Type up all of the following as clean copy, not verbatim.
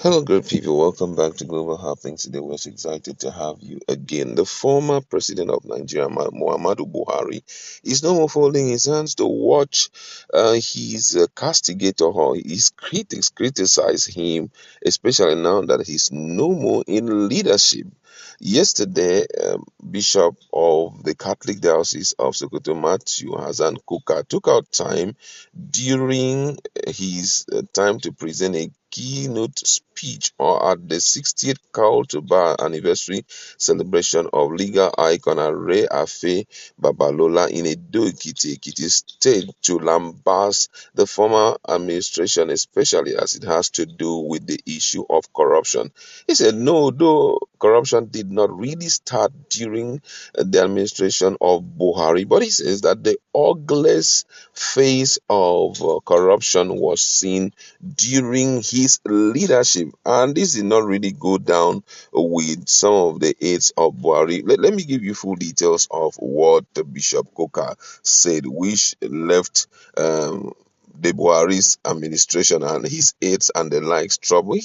Hello, great people. Welcome back to Global Happenings. Today, we're so excited to have you again. The former president of Nigeria, Muhammadu Buhari, is no more folding his hands to watch his castigator or his critics criticize him, especially now that he's no more in leadership. Yesterday, Bishop of the Catholic Diocese of Sokoto, Matthew Hassan Kukah, took out time during his time to present a keynote speech or at the 60th Call to Bar anniversary celebration of legal icon Are Afe Babalola in Edo Ekiti State to lambast the former administration, especially as it has to do with the issue of corruption. He said, no, though corruption did not really start during the administration of Buhari, but he says that the ugliest phase of corruption was seen during his leadership, and this did not really go down with some of the aides of Buhari. Let me give you full details of what Bishop Kukah said, which left the Buhari's administration and his aides and the likes trouble.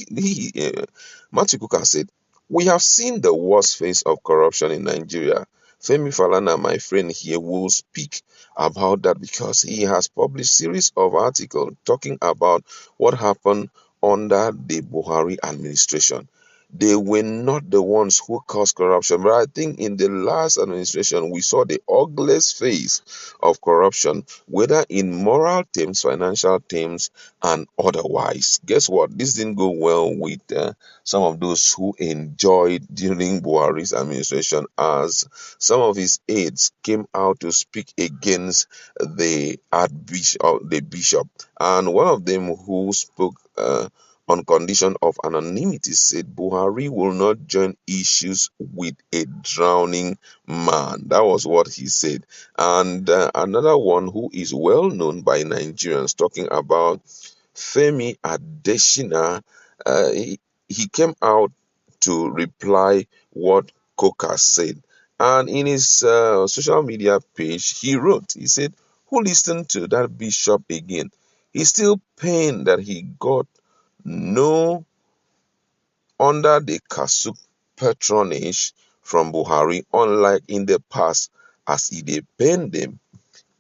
Matthew Kukah said, "We have seen the worst phase of corruption in Nigeria. Femi Falana, my friend here, will speak about that because he has published series of articles talking about what happened under the Buhari administration. They were not the ones who caused corruption, but I think in the last administration we saw the ugliest phase of corruption, whether in moral terms, financial terms, and otherwise. Guess what? This didn't go well with some of those who enjoyed during Buhari's administration, as some of his aides came out to speak against the archbishop, the bishop, and one of them who spoke on condition of anonymity said Buhari will not join issues with a drowning man. That was what he said. And another one who is well known by Nigerians, talking about Femi Adesina, he came out to reply what Coca said. And in his social media page, he wrote, he said, who listened to that bishop again? He's still pained that he got no under the Kasuk patronage from Buhari, unlike in the past, as he dey pain them,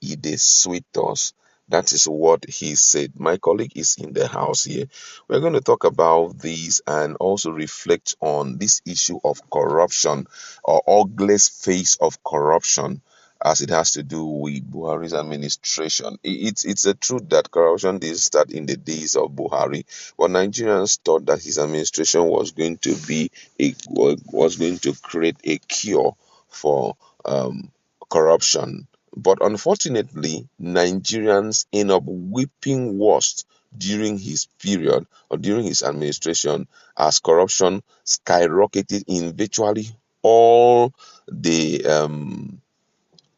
he dey sweet us. That is what he said. My colleague is in the house here. We're going to talk about this and also reflect on this issue of corruption or ugliest face of corruption as it has to do with Buhari's administration. It's a truth that corruption did start in the days of Buhari, but Nigerians thought that his administration was going to be was going to create a cure for corruption. But unfortunately, Nigerians end up weeping worst during his period or during his administration, as corruption skyrocketed in virtually all the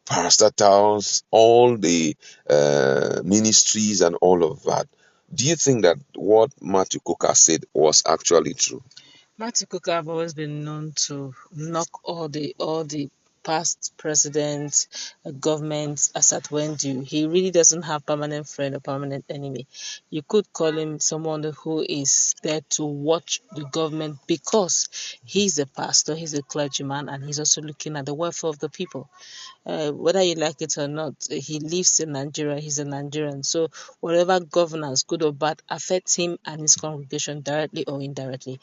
parastatals, all the ministries, and all of that. Do you think that what Matthew Coker said was actually true? Martin Kukah have always been known to knock all the past presidents, governments as at when due. He really doesn't have permanent friend or permanent enemy. You could call him someone who is there to watch the government because he's a pastor, he's a clergyman, and he's also looking at the welfare of the people. Whether you like it or not, he lives in Nigeria, he's a Nigerian. So whatever governance, good or bad, affects him and his congregation directly or indirectly.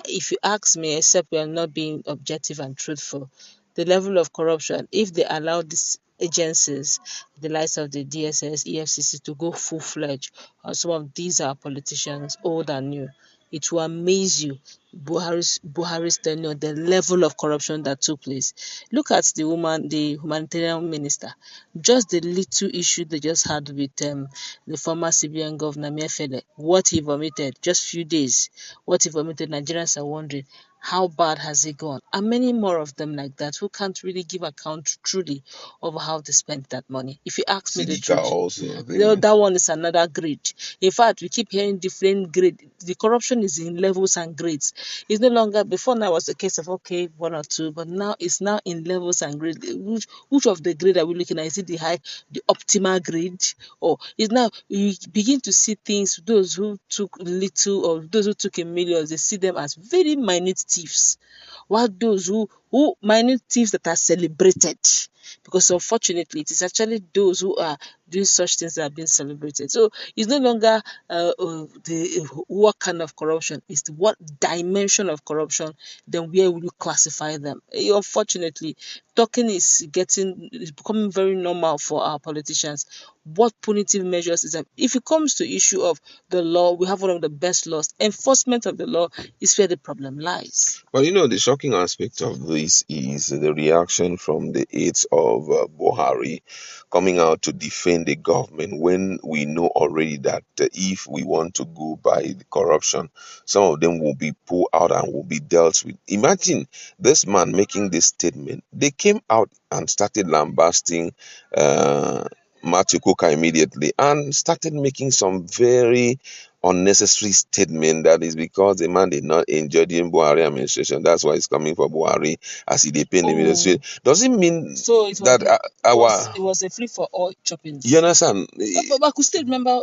If you ask me, except we are not being objective and truthful, the level of corruption, if they allow these agencies, the likes of the DSS, EFCC, to go full-fledged on some of these are politicians, old and new, it will amaze you. Buhari's tenure, the level of corruption that took place. Look at the humanitarian minister. Just the little issue they just had with the former CBN governor Miefele. What he vomited, just few days. What he vomited, Nigerians are wondering, how bad has it gone? And many more of them like that who can't really give account truly of how they spent that money. If you ask me the Sidika truth, also, that one is another grade. In fact, we keep hearing different grade. The corruption is in levels and grades. It's no longer, before now was a case of okay, one or two, but now it's now in levels and grade. Which of the grade are we looking at? Is it the optimal grade, or is now you begin to see things? Those who took little or those who took in millions, they see them as very minute thieves, while those who minute thieves that are celebrated, because unfortunately it is actually those who are doing such things that are being celebrated. So it's no longer what kind of corruption, it's what dimension of corruption, then where will you classify them. Unfortunately, talking is becoming very normal for our politicians. What punitive measures is that? If it comes to issue of the law, we have one of the best laws. Enforcement of the law is where the problem lies. But the shocking aspect of this is the reaction from the aides of Buhari coming out to defend the government when we know already that if we want to go by the corruption, some of them will be pulled out and will be dealt with. Imagine this man making this statement. They came out and started lambasting Matthew Kukah immediately and started making some very unnecessary statement that is because the man did not enjoy the Buhari administration. That's why he's coming for Buhari as he depend the Oh, ministry. Does it mean so it was that our it was a free for all choppings. you understand? But I could still remember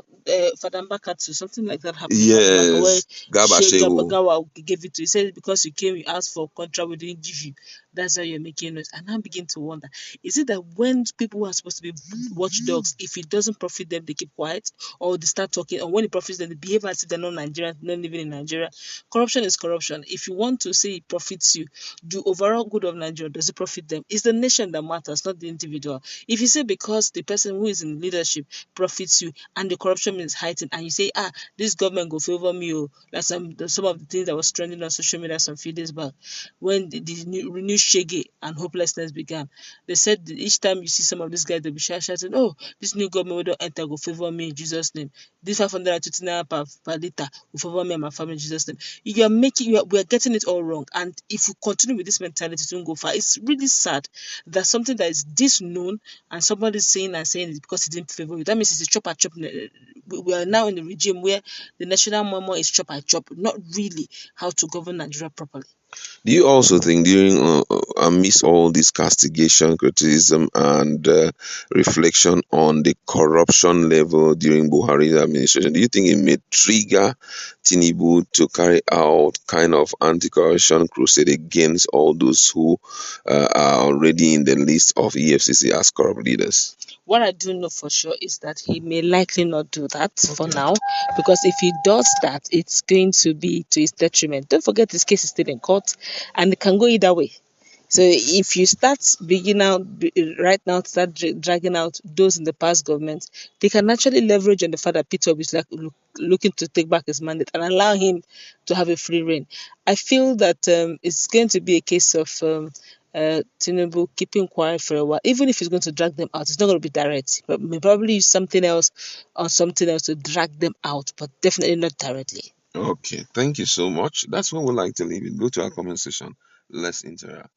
Father Mbakatu, something like that happened not long ago, where Yes, Gaba Sheikh Shehu. Gawa gave it to you. He said because you came, you asked for a contract, we didn't give you. That's why you're making noise. And I begin to wonder, is it that when people who are supposed to be watchdogs, if it doesn't profit them, they keep quiet, or they start talking, or when it profits them, they behave as if they're not Nigerian, not living in Nigeria? Corruption is corruption. If you want to say it profits you, the overall good of Nigeria, does it profit them? It's the nation that matters, not the individual. If you say because the person who is in leadership profits you and the corruption is heightened, and you say, this government go favor me, like some of the things that was trending on social media some few days back, when the new shege and hopelessness began, they said that each time you see some of these guys, they'll be shouting, oh, this new government will don't enter, go favor me in Jesus' name. This 520 naira per liter will favor me and my family in Jesus' name. We are getting it all wrong. And if we continue with this mentality, it won't go far. It's really sad that something that is this known and somebody's saying it because it didn't favor you. That means it's a chop and chop. We are now in a regime where the national memo is chop and chop, not really how to govern Nigeria properly. Do you also think during amidst all this castigation, criticism, and reflection on the corruption level during Buhari's administration, do you think it may trigger Tinubu to carry out kind of anti-corruption crusade against all those who are already in the list of EFCC as corrupt leaders? What I do know for sure is that he may likely not do that for now, because if he does that, it's going to be to his detriment. Don't forget this case is still in court, and it can go either way. So if you start beginning out right now, start dragging out those in the past government, they can actually leverage on the fact that Peter is looking to take back his mandate and allow him to have a free reign. I feel that it's going to be a case of Tinubu keeping quiet for a while. Even if he's going to drag them out, it's not going to be direct. But may probably use something else or something else to drag them out, but definitely not directly. Okay, thank you so much. That's what we like to leave it. Go to our comment section. Let's interact.